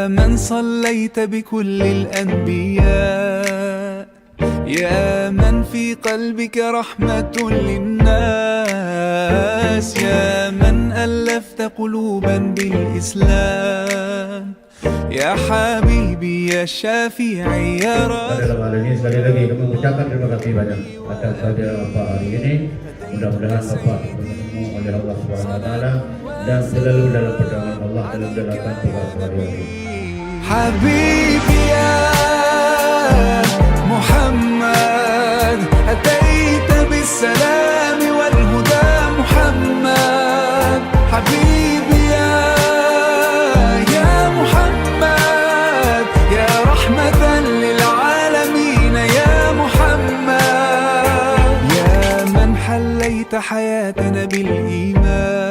من صليت بكل الأنبياء، يا من في قلبك رحمة للناس، يا من ألفت قلوبا بالإسلام، يا حبيبي يا شافعي يا رب. Dalam hal ini sekali lagi kami mengucapkan terima kasih banyak atas kehadiran Bapak hari ini. Mudah-mudahan Bapak bertemu oleh Allah Subhanahu Wa Taala dan selalu dalam pertolongan Allah dalam jalankan tugas sehari-hari. حبيبي يا محمد أتيت بالسلام والهدى محمد، حبيبي يا محمد يا رحمة للعالمين يا محمد، يا من حليت حياتنا بالإيمان،